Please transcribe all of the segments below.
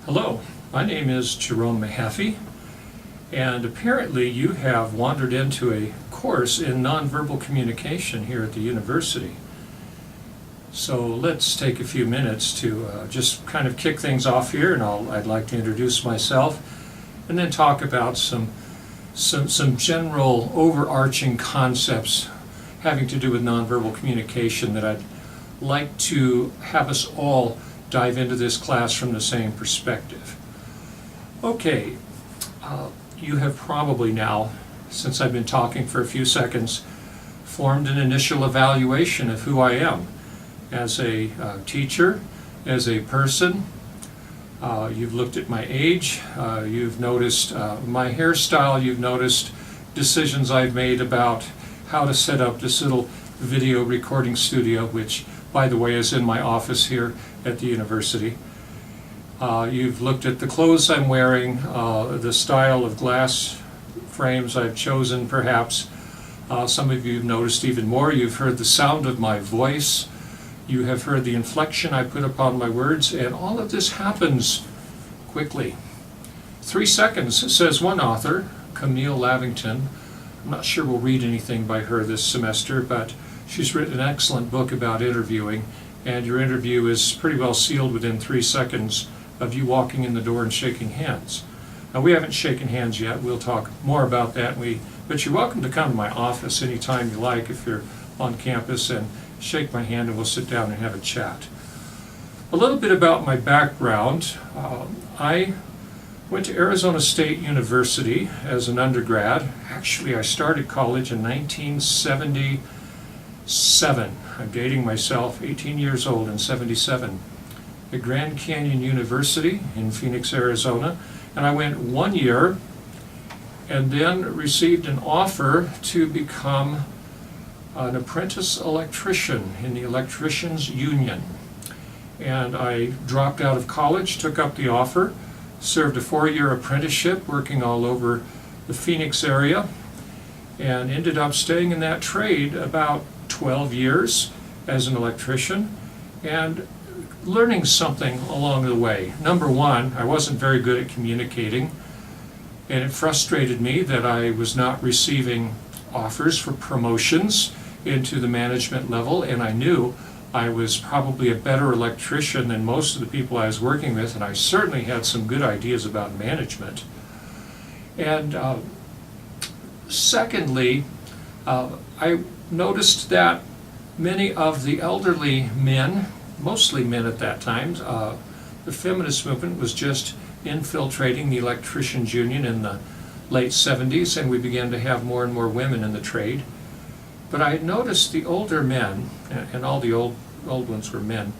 Hello, my name is Jerome Mahaffey, and apparently you have wandered into a course in nonverbal communication here at the university. So let's take a few minutes to just kind of kick things off here, and I'd like to introduce myself and then talk about some general overarching concepts having to do with nonverbal communication that I'd like to have us all dive into this class from the same perspective. Okay, you have probably now, since I've been talking for a few seconds, formed an initial evaluation of who I am as a teacher, as a person. You've looked at my age, you've noticed my hairstyle, you've noticed decisions I've made about how to set up this little video recording studio, which, by the way, is in my office here at the university. You've looked at the clothes I'm wearing, the style of glass frames I've chosen, perhaps. Some of you have noticed even more. You've heard the sound of my voice. You have heard the inflection I put upon my words, and all of this happens quickly. 3 seconds, says one author, Camille Lavington. I'm not sure we'll read anything by her this semester, but she's written an excellent book about interviewing, and your interview is pretty well sealed within 3 seconds of you walking in the door and shaking hands. Now, we haven't shaken hands yet. We'll talk more about that, but you're welcome to come to my office anytime you like if you're on campus and shake my hand, and we'll sit down and have a chat. A little bit about my background. I went to Arizona State University as an undergrad. Actually, I started college in 1977. I'm dating myself, 18 years old in 77. At Grand Canyon University in Phoenix, Arizona. And I went 1 year and then received an offer to become an apprentice electrician in the Electricians Union. And I dropped out of college, took up the offer, served a 4-year apprenticeship working all over the Phoenix area, and ended up staying in that trade about 12 years as an electrician and learning something along the way. Number one, I wasn't very good at communicating, and it frustrated me that I was not receiving offers for promotions into the management level, and I knew I was probably a better electrician than most of the people I was working with, and I certainly had some good ideas about management. And secondly, I noticed that many of the elderly men, mostly men at that time, the feminist movement was just infiltrating the Electricians Union in the late 70s, and we began to have more and more women in the trade. But I noticed the older men, and all the old ones were men,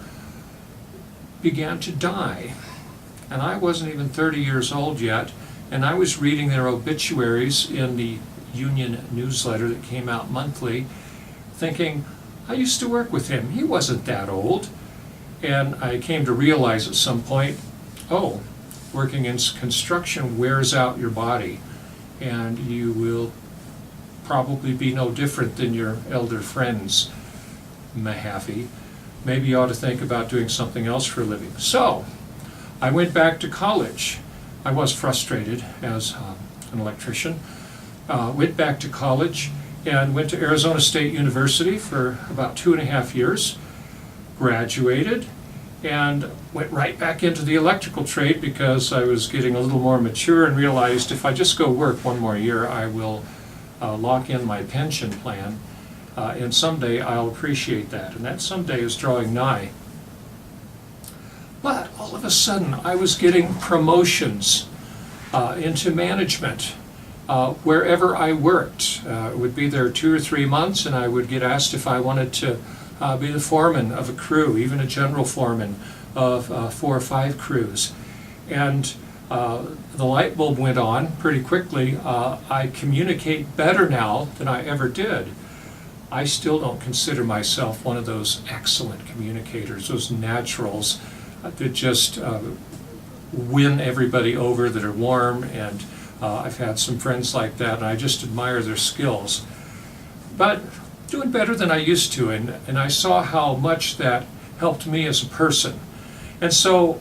began to die. And I wasn't even 30 years old yet, and I was reading their obituaries in the union newsletter that came out monthly, thinking, I used to work with him. He wasn't that old. And I came to realize at some point, oh, working in construction wears out your body, and you will probably be no different than your elder friends, Mahaffey. Maybe you ought to think about doing something else for a living. So I went back to college. I was frustrated as an electrician. Went back to college and went to Arizona State University for about 2.5 years. Graduated and went right back into the electrical trade because I was getting a little more mature and realized if I just go work 1 more year, I will lock in my pension plan, and someday I'll appreciate that, and that someday is drawing nigh. But all of a sudden I was getting promotions into management wherever I worked. It would be there 2 or 3 months, and I would get asked if I wanted to be the foreman of a crew, even a general foreman of 4 or 5 crews. And the light bulb went on pretty quickly. I communicate better now than I ever did. I still don't consider myself one of those excellent communicators, those naturals that just win everybody over, that are warm, and I've had some friends like that, and I just admire their skills. But doing better than I used to, and I saw how much that helped me as a person. And so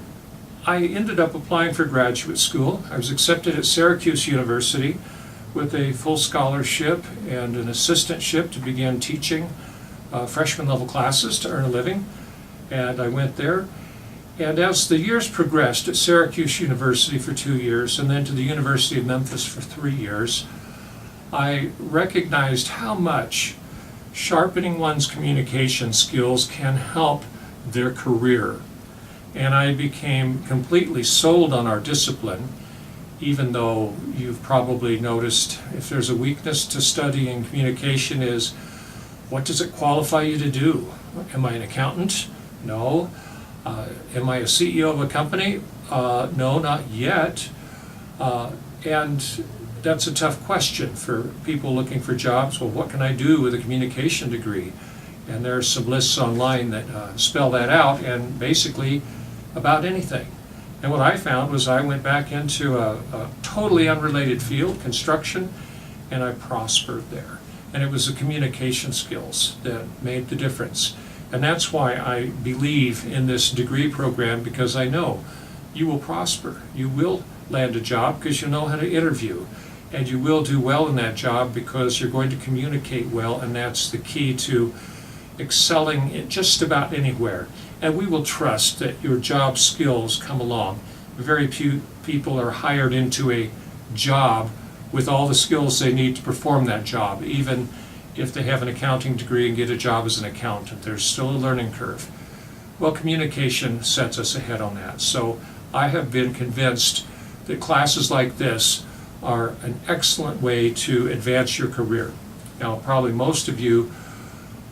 I ended up applying for graduate school. I was accepted at Syracuse University with a full scholarship and an assistantship to begin teaching freshman level classes to earn a living. And I went there. And as the years progressed at Syracuse University for 2 years and then to the University of Memphis for 3 years, I recognized how much sharpening one's communication skills can help their career. And I became completely sold on our discipline, even though you've probably noticed if there's a weakness to studying communication is, what does it qualify you to do? Am I an accountant? No. Am I a CEO of a company? No, not yet. And that's a tough question for people looking for jobs. Well, what can I do with a communication degree? And there are some lists online that spell that out, and basically about anything. And what I found was I went back into a totally unrelated field, construction, and I prospered there. And it was the communication skills that made the difference. And that's why I believe in this degree program, because I know you will prosper. You will land a job because you know how to interview. And you will do well in that job because you're going to communicate well, and that's the key to excelling in just about anywhere. And we will trust that your job skills come along. Very few people are hired into a job with all the skills they need to perform that job, even if they have an accounting degree and get a job as an accountant. There's still a learning curve. Well, communication sets us ahead on that. So I have been convinced that classes like this are an excellent way to advance your career. Now, probably most of you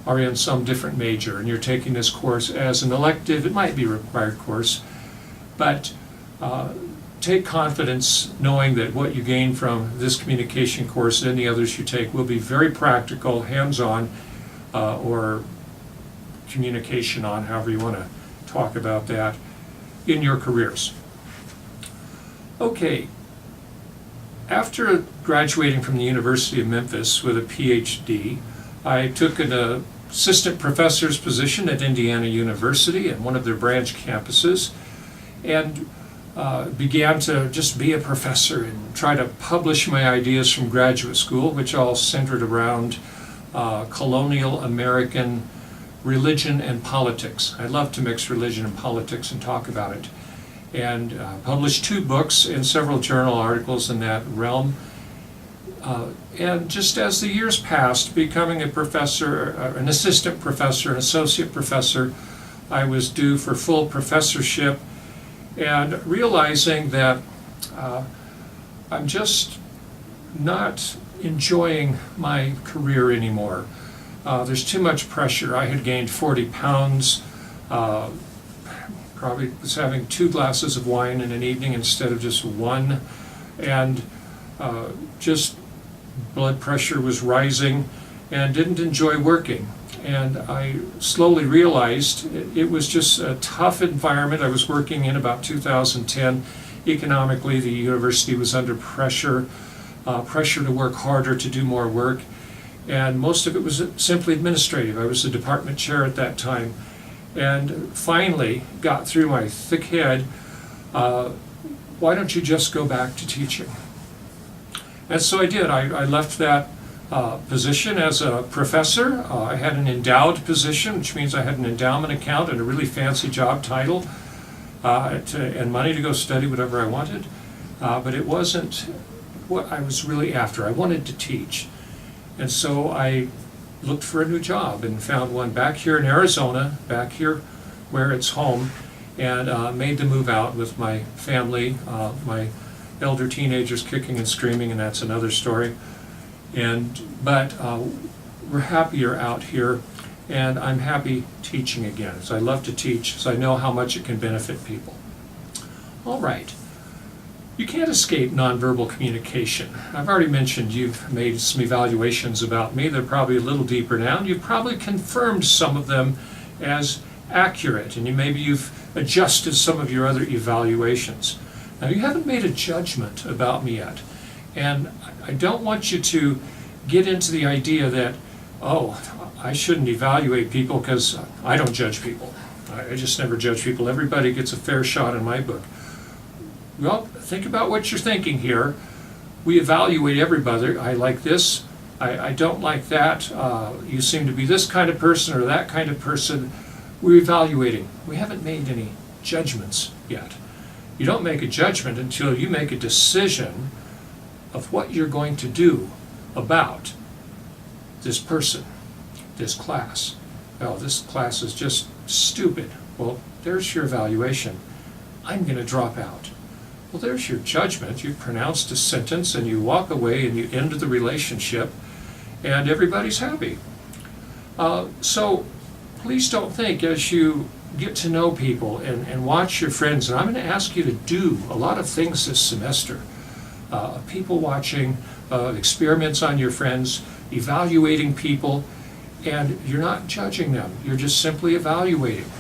are in some different major and you're taking this course as an elective. It might be a required course, but take confidence knowing that what you gain from this communication course and any others you take will be very practical, hands-on, or communication on, however you want to talk about that, in your careers. Okay, after graduating from the University of Memphis with a PhD, I took an assistant professor's position at Indiana University at one of their branch campuses, and began to just be a professor and try to publish my ideas from graduate school, which all centered around colonial American religion and politics. I love to mix religion and politics and talk about it. And published 2 books and several journal articles in that realm. And just as the years passed, becoming a professor, an assistant professor, an associate professor, I was due for full professorship, and realizing that I'm just not enjoying my career anymore. There's too much pressure. I had gained 40 pounds, probably was having 2 glasses of wine in an evening instead of just 1, and just blood pressure was rising and didn't enjoy working. And I slowly realized it was just a tough environment. I was working in about 2010. Economically, the university was under pressure to work harder, to do more work. And most of it was simply administrative. I was the department chair at that time. And finally got through my thick head, why don't you just go back to teaching? And so I did. I left that position as a professor. I had an endowed position, which means I had an endowment account and a really fancy job title and money to go study whatever I wanted. But it wasn't what I was really after. I wanted to teach. And so I looked for a new job and found one back here in Arizona, back here where it's home, and made the move out with my family, my elder teenagers kicking and screaming, and that's another story. But we're happier out here, and I'm happy teaching again. So I love to teach, so I know how much it can benefit people. All right. You can't escape nonverbal communication. I've already mentioned you've made some evaluations about me. They're probably a little deeper now, and you've probably confirmed some of them as accurate, and maybe you've adjusted some of your other evaluations. Now, you haven't made a judgment about me yet, and I don't want you to get into the idea that, oh, I shouldn't evaluate people because I don't judge people. I just never judge people. Everybody gets a fair shot in my book. well, think about what you're thinking here. We evaluate everybody. I like this. I don't like that. You seem to be this kind of person or that kind of person. We're evaluating. We haven't made any judgments yet. You don't make a judgment until you make a decision of what you're going to do about this person, this class. Oh, this class is just stupid. Well, there's your evaluation. I'm going to drop out. Well, there's your judgment. You pronounced a sentence and you walk away and you end the relationship and everybody's happy. So please don't think as you get to know people and watch your friends, and I'm going to ask you to do a lot of things this semester. People watching, experiments on your friends, evaluating people, and you're not judging them. You're just simply evaluating.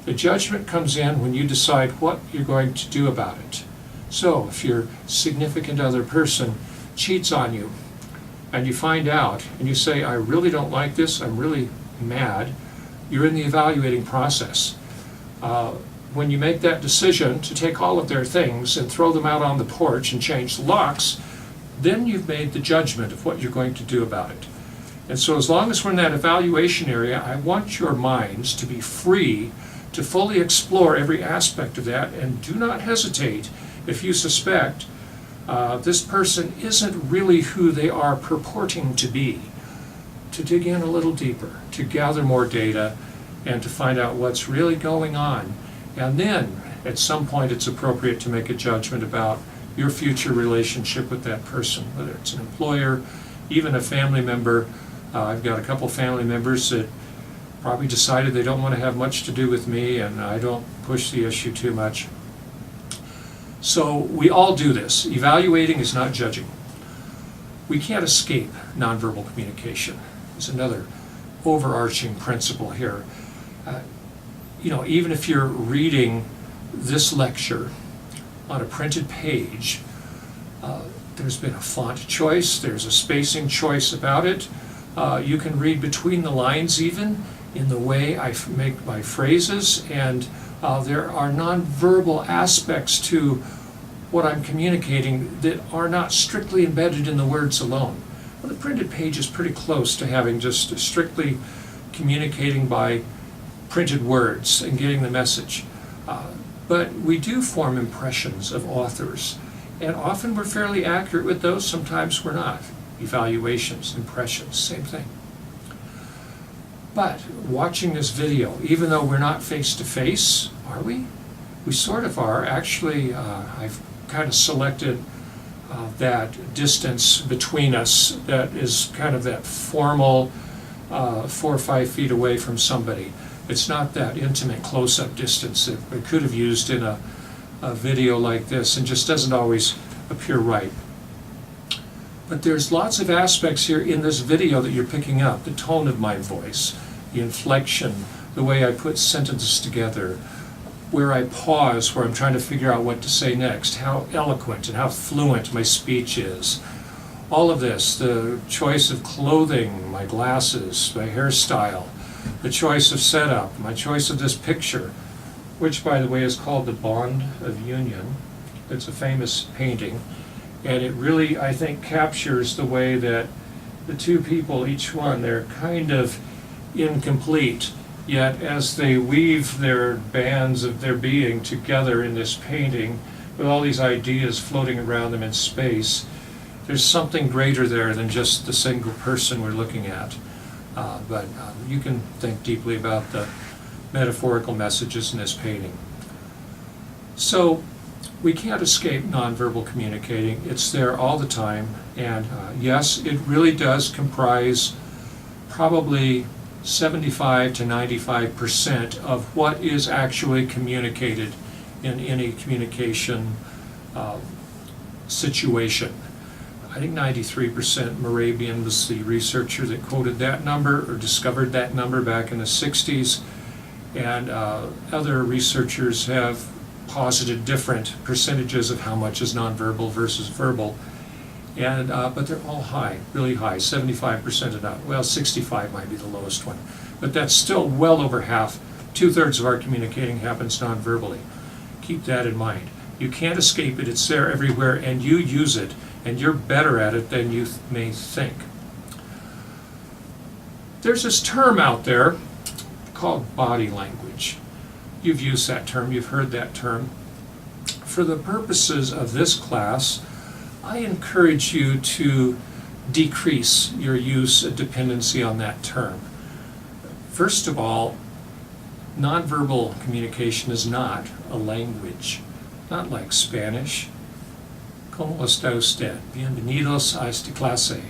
The judgment comes in when you decide what you're going to do about it. So if your significant other person cheats on you, and you find out, and you say, I really don't like this, I'm really mad, you're in the evaluating process. When you make that decision to take all of their things and throw them out on the porch and change the locks, then you've made the judgment of what you're going to do about it. And so as long as we're in that evaluation area, I want your minds to be free to fully explore every aspect of that, and do not hesitate if you suspect this person isn't really who they are purporting to be, to dig in a little deeper, to gather more data, and to find out what's really going on. And then, at some point, it's appropriate to make a judgment about your future relationship with that person, whether it's an employer, even a family member. I've got a couple family members that probably decided they don't want to have much to do with me, and I don't push the issue too much. So we all do this. Evaluating is not judging. We can't escape nonverbal communication. It's another overarching principle here. Even if you're reading this lecture on a printed page, there's been a font choice, there's a spacing choice about it. You can read between the lines even in the way I make my phrases, and there are nonverbal aspects to what I'm communicating that are not strictly embedded in the words alone. Well, the printed page is pretty close to having just strictly communicating by printed words and getting the message. But we do form impressions of authors, and often we're fairly accurate with those, sometimes we're not. Evaluations, impressions, same thing. But watching this video, even though we're not face to face, are we? We sort of are. Actually, I've kind of selected that distance between us that is kind of that formal 4 or 5 feet away from somebody. It's not that intimate close-up distance that we could have used in a video like this, and just doesn't always appear right. But there's lots of aspects here in this video that you're picking up. The tone of my voice, the inflection, the way I put sentences together, where I pause, where I'm trying to figure out what to say next, how eloquent and how fluent my speech is. All of this, the choice of clothing, my glasses, my hairstyle, the choice of setup, my choice of this picture, which, by the way, is called The Bond of Union. It's a famous painting, and it really, I think, captures the way that the two people, each one, they're kind of incomplete, yet as they weave their bands of their being together in this painting, with all these ideas floating around them in space, there's something greater there than just the single person we're looking at. But you can think deeply about the metaphorical messages in this painting. So we can't escape nonverbal communicating. It's there all the time, and yes, it really does comprise probably 75 to 95% of what is actually communicated in any communication situation. I think 93%. Morabian was the researcher that quoted that number or discovered that number back in the 60s, and other researchers have posited different percentages of how much is nonverbal versus verbal, and but they're all high, really high, 75% of that. Well, 65 might be the lowest one, but that's still well over half. 2/3 of our communicating happens nonverbally. Keep that in mind. You can't escape it. It's there everywhere, and you use it, and you're better at it than you may think. There's this term out there called body language. You've used that term, you've heard that term. For the purposes of this class, I encourage you to decrease your use of dependency on that term. First of all, nonverbal communication is not a language, not like Spanish. ¿Cómo está usted? Bienvenidos a esta clase.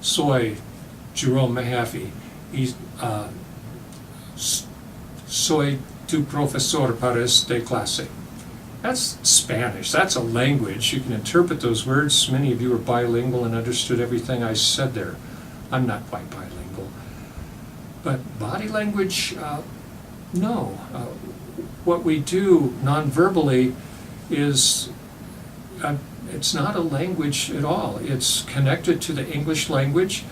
Soy Jerome Mahaffey. Soy tu profesor para esta clase. That's Spanish. That's a language. You can interpret those words. Many of you are bilingual and understood everything I said there. I'm not quite bilingual. But body language, no. What we do non-verbally is, it's not a language at all. It's connected to the English language.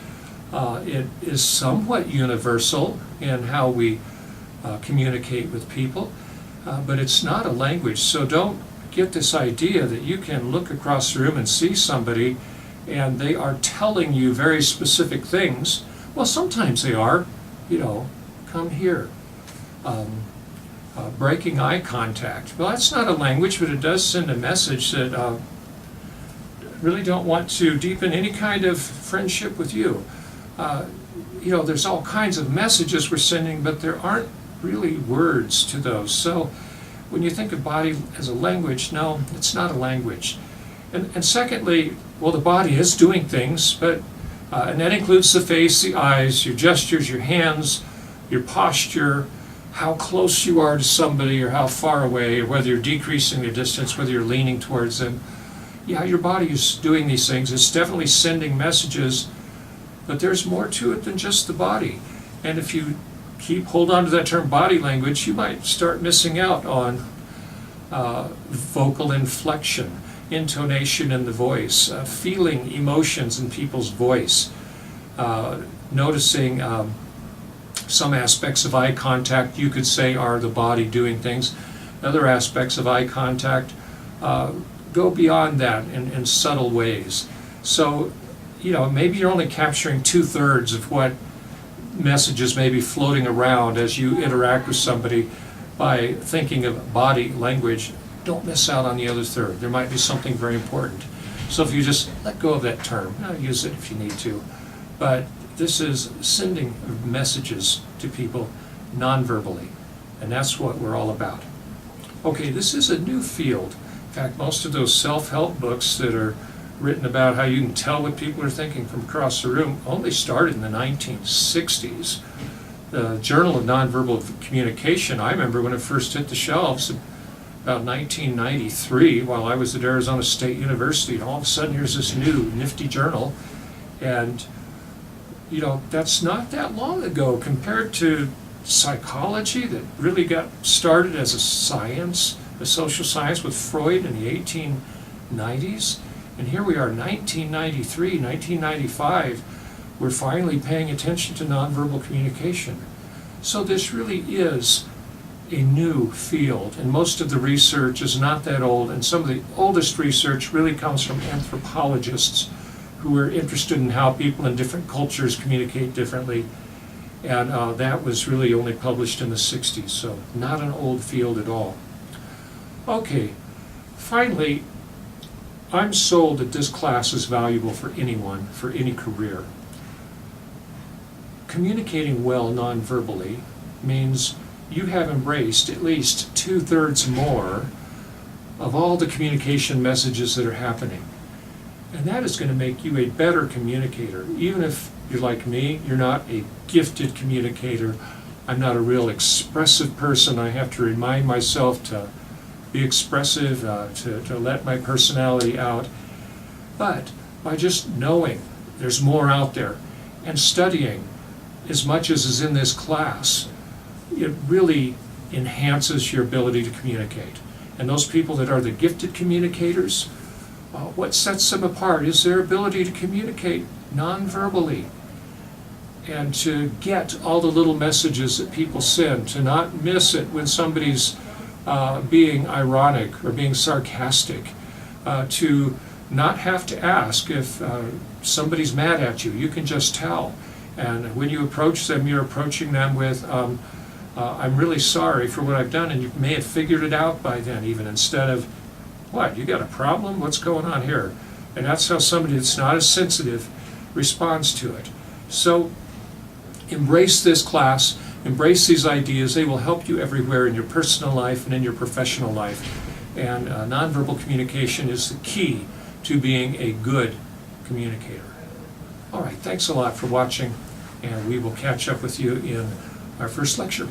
It is somewhat universal in how we communicate with people, but it's not a language. So don't get this idea that you can look across the room and see somebody and they are telling you very specific things. Well, sometimes they are, come here. Breaking eye contact. Well, that's not a language, but it does send a message that really don't want to deepen any kind of friendship with you. There's all kinds of messages we're sending, but there aren't really words to those. So when you think of body as a language, no, it's not a language. And secondly, well, the body is doing things, but and that includes the face, the eyes, your gestures, your hands, your posture, how close you are to somebody or how far away, or whether you're decreasing the distance, whether you're leaning towards them. Yeah, your body is doing these things. It's definitely sending messages, but there's more to it than just the body. And if you hold on to that term body language, you might start missing out on vocal inflection, intonation in the voice, feeling emotions in people's voice, noticing some aspects of eye contact you could say are the body doing things. Other aspects of eye contact go beyond that in subtle ways. So, maybe you're only capturing 2/3 of what messages may be floating around as you interact with somebody by thinking of body language. Don't miss out on the other third. There might be something very important. So if you just let go of that term, use it if you need to. But this is sending messages to people non-verbally, and that's what we're all about. Okay, this is a new field. In fact, most of those self-help books that are written about how you can tell what people are thinking from across the room only started in the 1960s. The Journal of Nonverbal Communication, I remember when it first hit the shelves about 1993 while I was at Arizona State University, and all of a sudden here's this new nifty journal, and that's not that long ago compared to psychology that really got started as a science, a social science with Freud in the 1890s. And here we are, 1993, 1995, we're finally paying attention to nonverbal communication. So this really is a new field, and most of the research is not that old, and some of the oldest research really comes from anthropologists who are interested in how people in different cultures communicate differently, and that was really only published in the 60s, so not an old field at all. Okay, finally, I'm sold that this class is valuable for anyone, for any career. Communicating well non-verbally means you have embraced at least 2/3 more of all the communication messages that are happening. And that is going to make you a better communicator. Even if you're like me, you're not a gifted communicator. I'm not a real expressive person. I have to remind myself to be expressive, to let my personality out. But by just knowing there's more out there and studying as much as is in this class, it really enhances your ability to communicate. And those people that are the gifted communicators, what sets them apart is their ability to communicate non-verbally and to get all the little messages that people send, to not miss it when somebody's being ironic or being sarcastic, to not have to ask if somebody's mad at you. You can just tell. And when you approach them, you're approaching them with, I'm really sorry for what I've done, and you may have figured it out by then even, instead of, what, you got a problem? What's going on here? And that's how somebody that's not as sensitive responds to it. So embrace this class, embrace these ideas. They will help you everywhere in your personal life and in your professional life. And nonverbal communication is the key to being a good communicator. All right, thanks a lot for watching, and we will catch up with you in our first lecture.